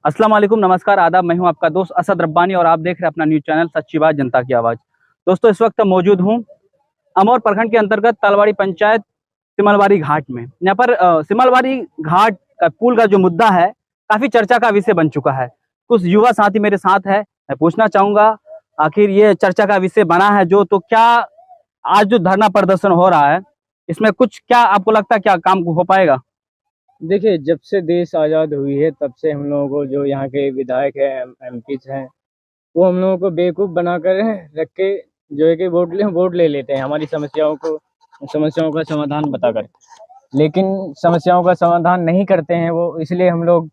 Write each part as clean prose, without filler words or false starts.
अस्सलाम वालेकुम, नमस्कार, आदाब। मैं हूं आपका दोस्त असद रब्बानी और आप देख रहे हैं अपना न्यूज़ चैनल सच्ची बात जनता की आवाज़। दोस्तों, इस वक्त मौजूद हूं अमौर प्रखंड के अंतर्गत तालवाड़ी पंचायत सिमलवारी घाट में। यहाँ पर सिमलवारी घाट का पुल का जो मुद्दा है काफ़ी चर्चा का विषय बन चुका है। कुछ युवा साथी मेरे साथ है, मैं पूछना चाहूँगा आखिर ये चर्चा का विषय बना है जो, तो क्या आज जो धरना प्रदर्शन हो रहा है इसमें कुछ क्या आपको लगता है क्या काम हो पाएगा? देखिए, जब से देश आज़ाद हुई है तब से हम लोगों को जो यहाँ के विधायक हैं, एमपीज हैं, वो हम लोगों को बेवकूफ़ बनाकर रख के जो है कि वोट ले लेते हैं हमारी समस्याओं का समाधान बताकर। लेकिन समस्याओं का समाधान नहीं करते हैं वो, इसलिए हम लोग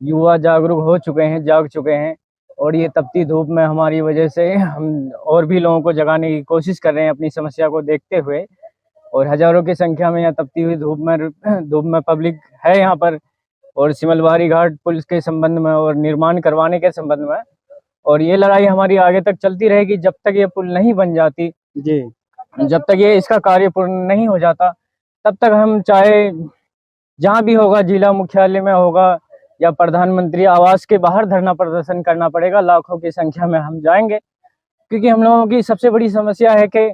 युवा जागरूक हो चुके हैं, जाग चुके हैं। और ये तपती धूप में हमारी वजह से हम और भी लोगों को जगाने की कोशिश कर रहे हैं अपनी समस्या को देखते हुए। और हजारों की संख्या में यहाँ तपती हुई धूप में पब्लिक है यहाँ पर, और सिमलवारी घाट पुल के संबंध में और निर्माण करवाने के संबंध में। और ये लड़ाई हमारी आगे तक चलती रहेगी जब तक ये पुल नहीं बन जाती जी, जब तक ये इसका कार्य पूर्ण नहीं हो जाता तब तक हम चाहे जहाँ भी होगा, जिला मुख्यालय में होगा या प्रधानमंत्री आवास के बाहर धरना प्रदर्शन करना पड़ेगा। लाखों की संख्या में हम जाएंगे, क्योंकि हम लोगों की सबसे बड़ी समस्या है कि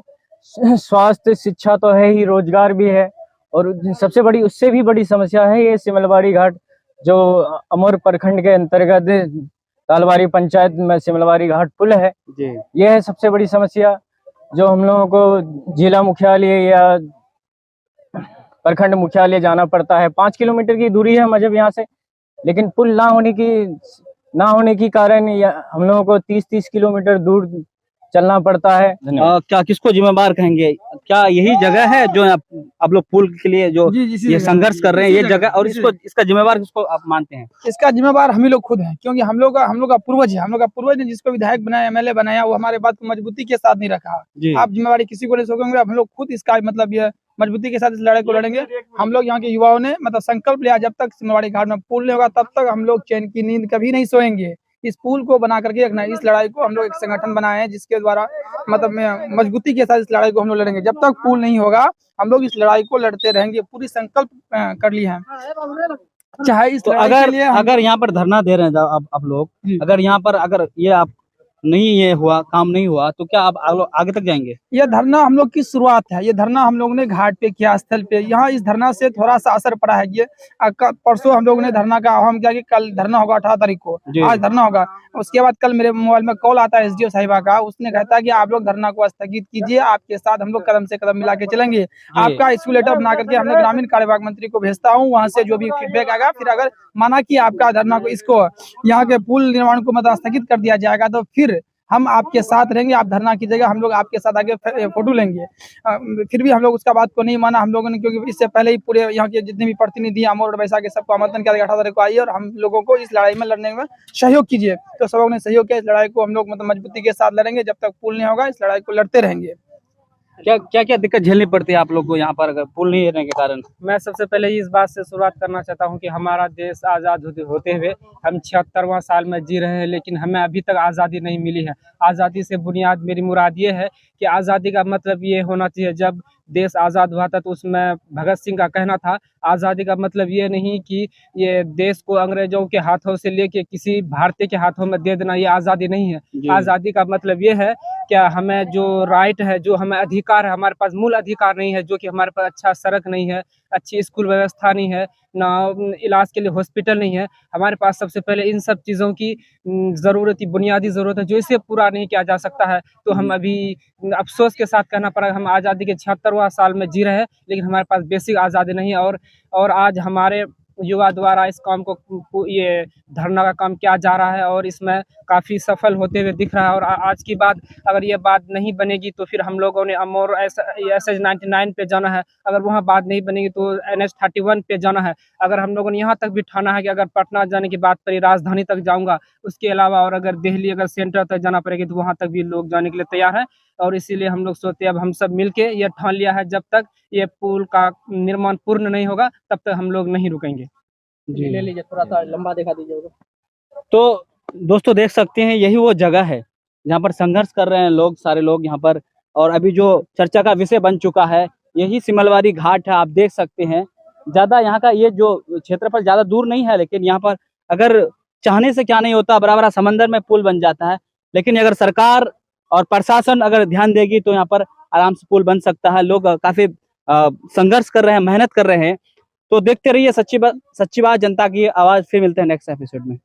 स्वास्थ्य, शिक्षा तो है ही, रोजगार भी है। और सबसे बड़ी, उससे भी बड़ी समस्या है ये सिमलवारी घाट जो अमौर प्रखंड के अंतर्गत तालवाड़ी पंचायत में सिमलवारी घाट पुल है जी। यह है सबसे बड़ी समस्या, जो हम लोगों को जिला मुख्यालय या प्रखंड मुख्यालय जाना पड़ता है। 5 किलोमीटर की दूरी है मजहब यहाँ से, लेकिन पुल ना होने की कारण हम लोगों को 30-30 किलोमीटर दूर चलना पड़ता है। क्या किसको जिम्मेदार कहेंगे? क्या यही जगह है जो आप लोग पुल के लिए जो ये संघर्ष कर रहे हैं, ये जगह, और इसका जिम्मेवार किसको आप मानते हैं? इसका जिम्मेवार हम ही लोग खुद हैं, क्योंकि हम लोग का पूर्वज है। हम लोग का पूर्वज ने जिसको विधायक बनाया, एमएलए बनाया, वो हमारे बात को मजबूती के साथ नहीं रखा। आप जिम्मेवारी किसी को नहीं सौंपेंगे, हम लोग खुद इसका मतलब ये मजबूती के साथ इस लड़ाई को लड़ेंगे। हम लोग यहाँ के युवाओं ने मतलब संकल्प लिया, जब तक सिमलवारी घाट में पुल नहीं होगा तब तक हम लोग चैन की नींद कभी नहीं सोएंगे। इस पुल को बना करके रखना है। इस लड़ाई को हम लोग एक संगठन बनाए हैं जिसके द्वारा मतलब मजबूती के साथ इस लड़ाई को हम लोग लड़ेंगे। जब तक पुल नहीं होगा हम लोग इस लड़ाई को लड़ते रहेंगे। पूरी संकल्प कर ली है। चाहे इस तो अगर यहाँ पर धरना दे रहे हैं आप लोग, अगर यहाँ पर अगर ये आप काम नहीं हुआ तो क्या आप आगे तक जाएंगे? यह धरना हम लोग की शुरुआत है। ये धरना हम लोग ने घाट पे किया, स्थल पे। यहाँ इस धरना से थोड़ा सा असर पड़ा है। ये परसों हम लोग ने धरना का आह्वान किया कि कल धरना होगा 18 तारीख को, आज धरना होगा। उसके बाद कल मेरे मोबाइल में कॉल आता है एसडीओ साहिबा का, उसने कहता है कि आप लोग धरना को स्थगित कीजिए, आपके साथ हम लोग कदम से कदम मिला के चलेंगे। आपका इशू लेटर बना करके हमने ग्रामीण कार्यवाहक मंत्री को भेजता हूँ, वहाँ से जो भी फीडबैक आएगा, फिर अगर माना कि आपका धरना को, इसको यहाँ के पुल निर्माण को मतलब स्थगित कर दिया जाएगा तो फिर हम आपके साथ रहेंगे। आप धरना कीजिएगा, हम लोग आपके साथ आगे फोटो लेंगे। फिर भी हम लोग उसका बात को नहीं माना हम लोगों ने, क्योंकि इससे पहले ही पूरे यहाँ के जितने भी प्रतिनिधि अमौर और वैसा के सबको आमंत्रण किया 18 तारीख को आइए और हम लोगों को इस लड़ाई में लड़ने में सहयोग कीजिए। तो सब लोगों ने सहयोग किया। इस लड़ाई को हम लोग मतलब मजबूती के साथ लड़ेंगे। जब तक पुल नहीं होगा इस लड़ाई को लड़ते रहेंगे। क्या दिक्कत झेलनी पड़ती है आप लोग को यहाँ पर अगर पुल नहीं रहने के कारण? मैं सबसे पहले इस बात से शुरुआत करना चाहता हूं कि हमारा देश आज़ाद होते हुए हम 76वां साल में जी रहे हैं, लेकिन हमें अभी तक आज़ादी नहीं मिली है। आज़ादी से बुनियाद मेरी मुराद ये है कि आज़ादी का मतलब ये होना चाहिए, जब देश आज़ाद हुआ था तो उसमें भगत सिंह का कहना था, आज़ादी का मतलब ये नहीं कि ये देश को अंग्रेजों के हाथों से लेके किसी भारतीय के हाथों में दे देना, ये आज़ादी नहीं है। आज़ादी का मतलब ये है क्या हमें जो राइट है, जो हमें अधिकार है, हमारे पास मूल अधिकार नहीं है, जो कि हमारे पास अच्छा सड़क नहीं है, अच्छी स्कूल व्यवस्था नहीं है, ना इलाज के लिए हॉस्पिटल नहीं है। हमारे पास सबसे पहले इन सब चीज़ों की ज़रूरत, बुनियादी ज़रूरत है, जो इसे पूरा नहीं किया जा सकता है। तो हम अभी अफसोस के साथ कहना पड़ा, हम आज़ादी के 76वां साल में जी रहे हैं, लेकिन हमारे पास बेसिक आज़ादी नहीं है। और आज हमारे युवा द्वारा इस काम को, ये धरना का काम किया जा रहा है और इसमें काफ़ी सफल होते हुए दिख रहा है। और आज की बात, अगर ये बात नहीं बनेगी तो फिर हम लोगों ने अमौर SH 99 पे जाना है। अगर वहाँ बात नहीं बनेगी तो NH 31 पे जाना है। अगर हम लोगों ने यहाँ तक भी ठाना है कि अगर पटना जाने की बात करी, राजधानी तक जाऊँगा, उसके अलावा और अगर दिल्ली, अगर सेंटर तक जाना पड़ेगी तो वहाँ तक भी लोग जाने के लिए तैयार है। और इसीलिए हम लोग सोचते हैं, अब हम सब मिलके ये ठान लिया है, जब तक ये पुल का निर्माण पूर्ण नहीं होगा तब तक हम लोग नहीं रुकेंगे। ले लीजिए, थोड़ा सा लंबा दिखा दीजिए। तो दोस्तों देख सकते हैं, यही वो जगह है जहाँ पर संघर्ष कर रहे हैं लोग, सारे लोग यहाँ पर। और अभी जो चर्चा का विषय बन चुका है यही सिमलवारी घाट है। आप देख सकते हैं, ज़्यादा यहाँ का ये जो क्षेत्रफल ज़्यादा दूर नहीं है, लेकिन यहाँ पर अगर चाहने से क्या नहीं होता, बराबर समंदर में पुल बन जाता है। लेकिन अगर सरकार और प्रशासन अगर ध्यान देगी तो यहाँ पर आराम से पुल बन सकता है। लोग काफी संघर्ष कर रहे हैं, मेहनत कर रहे हैं। तो देखते रहिए सच्ची बात जनता की आवाज। फिर मिलते हैं नेक्स्ट एपिसोड में।